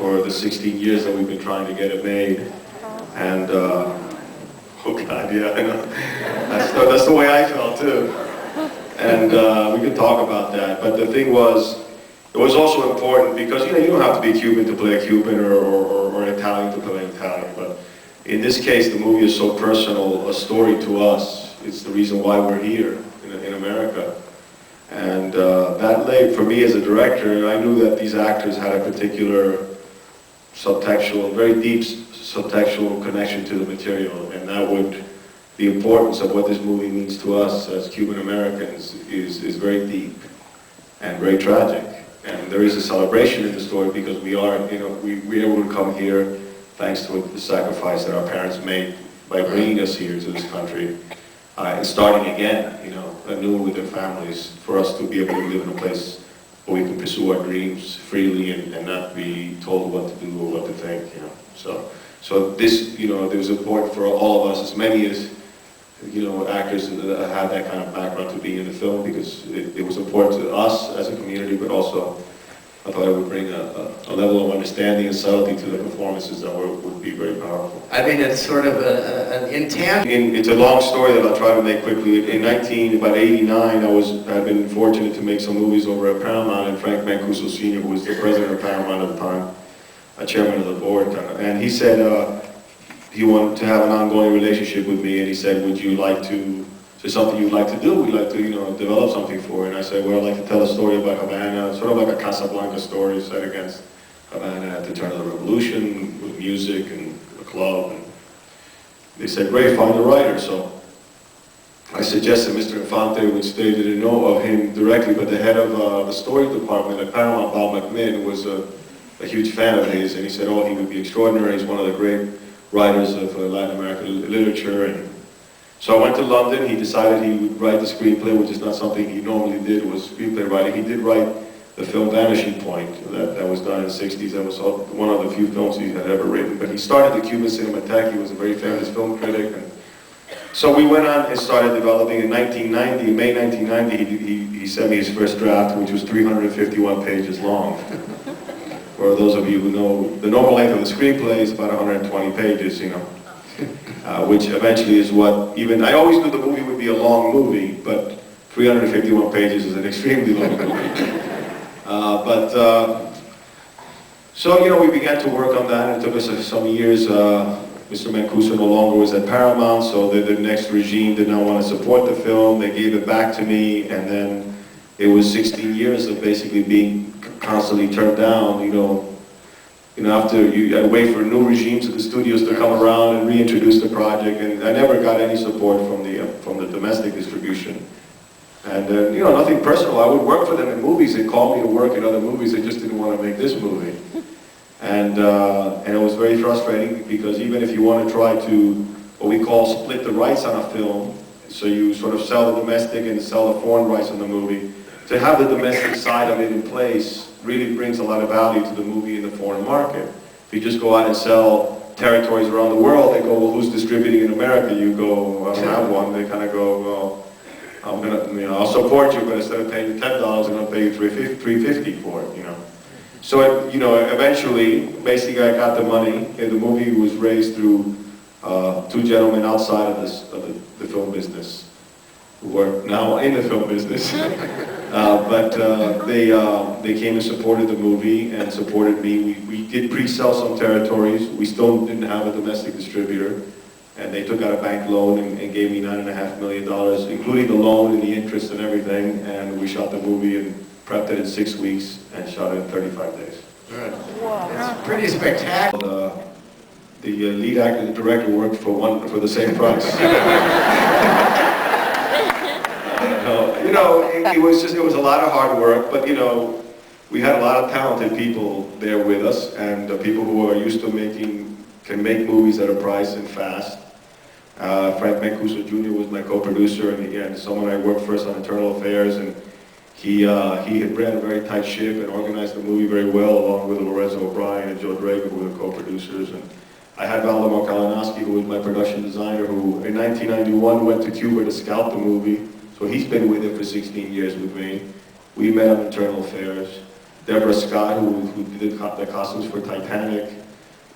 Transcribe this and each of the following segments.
for the 16 years that we've been trying to get it made. And, oh God, yeah, I know. That's the way I felt too. And we could talk about that. But the thing was, it was also important because, you know, you don't have to be Cuban to play a Cuban or Italian to play an Italian. But in this case, the movie is so personal, a story to us. It's the reason why we're here in America. And that laid, for me as a director, I knew that these actors had a particular subtextual, very deep subtextual connection to the material, and that would, the importance of what this movie means to us as Cuban Americans is very deep and very tragic. And there is a celebration in the story because we are, you know, we were able to come here thanks to the sacrifice that our parents made by bringing us here to this country. And starting again, you know, anew with their families, for us to be able to live in a place where we can pursue our dreams freely and not be told what to do or what to think, you know. So this, you know, it was important for all of us, as many as, you know, actors that had that kind of background to be in the film, because it was important to us as a community, but also I thought it would bring a level of understanding and subtlety to the performances that would be very powerful. I mean, it's sort of an intangible. It's a long story that I'll try to make quickly. In about 89, I'd been fortunate to make some movies over at Paramount, and Frank Mancuso Sr., who was the president of Paramount at the time, a chairman of the board, and he said he wanted to have an ongoing relationship with me, and he said, would you like to, is there something you'd like to do? We'd like to, you know, develop something for it. And I said, well, I'd like to tell a story about Havana, sort of like a Casablanca story set against Havana at the turn of the revolution, with music and a club. And they said, great, find a writer. So I suggested Mr. Infante, which they didn't know of him directly, but the head of the story department at Paramount, Bob McMinn, was a huge fan of his, and he said, oh, he would be extraordinary. He's one of the great writers of Latin American literature. And so I went to London. He decided he would write the screenplay, which is not something he normally did, was screenplay writing. He did write the film Vanishing Point, that was done in the 60s. That was one of the few films he had ever written. But he started the Cuban Cinematheque. He was a very famous film critic. And so we went on and started developing. In 1990, May 1990, he sent me his first draft, which was 351 pages long. For those of you who know, the normal length of the screenplay is about 120 pages, you know, which eventually is what even, I always knew the movie would be a long movie, but 351 pages is an extremely long movie. So, you know, we began to work on that, and it took us some years. Mr. Mancuso no longer was at Paramount, so the next regime did not want to support the film. They gave it back to me, and then it was 16 years of basically being constantly turned down, you know, after you had to wait for new regimes of the studios to come around and reintroduce the project, and I never got any support from the domestic distribution. And you know, nothing personal. I would work for them in movies. They called me to work in other movies. They just didn't want to make this movie, and it was very frustrating because even if you want to try to what we call split the rights on a film, so you sort of sell the domestic and sell the foreign rights on the movie, to have the domestic side of it in place really brings a lot of value to the movie in the foreign market. If you just go out and sell territories around the world, they go, well, who's distributing in America? You go, I don't have one. They kind of go, well, I'm gonna, you know, I'll support you, but instead of paying you $10, I'm gonna pay you $3.50 for it, you know. So, you know, eventually, basically, I got the money, and the movie was raised through two gentlemen outside of the film business, who are now in the film business. They came and supported the movie and supported me. We did pre-sell some territories. We still didn't have a domestic distributor. And they took out a bank loan and gave me $9.5 million, including the loan and the interest and everything. And we shot the movie and prepped it in 6 weeks and shot it in 35 days. Good. Wow. It's pretty spectacular. The lead actor and the director worked for the same price. You know, it was a lot of hard work, but you know, we had a lot of talented people there with us, and people who are used to can make movies at a price and fast. Frank Mancuso Jr. was my co-producer, and again, someone I worked first on internal affairs, and he had ran a very tight ship and organized the movie very well, along with Lorenzo O'Brien and Joe Draper, who were the co-producers. And I had Valdemar Kalinowski, who was my production designer, who in 1991 went to Cuba to scout the movie. So he's been with it for 16 years with me. We met on internal affairs. Deborah Scott, who did the costumes for Titanic,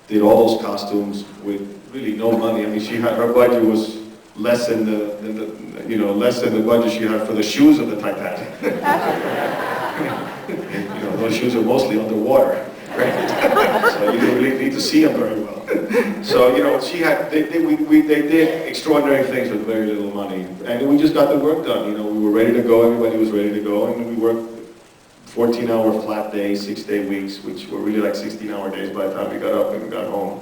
did all those costumes with really no money. I mean, her budget was less than less than the budget she had for the shoes of the Titanic. And, those shoes are mostly underwater, right? So you don't really need to see them very well. So they did extraordinary things with very little money, and we just got the work done. We were ready to go. Everybody was ready to go, and we worked 14-hour flat days, 6-day weeks, which were really like 16-hour days by the time we got up and got home.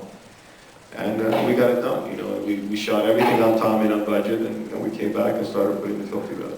And we got it done. We shot everything on time and on budget, and we came back and started putting the film together.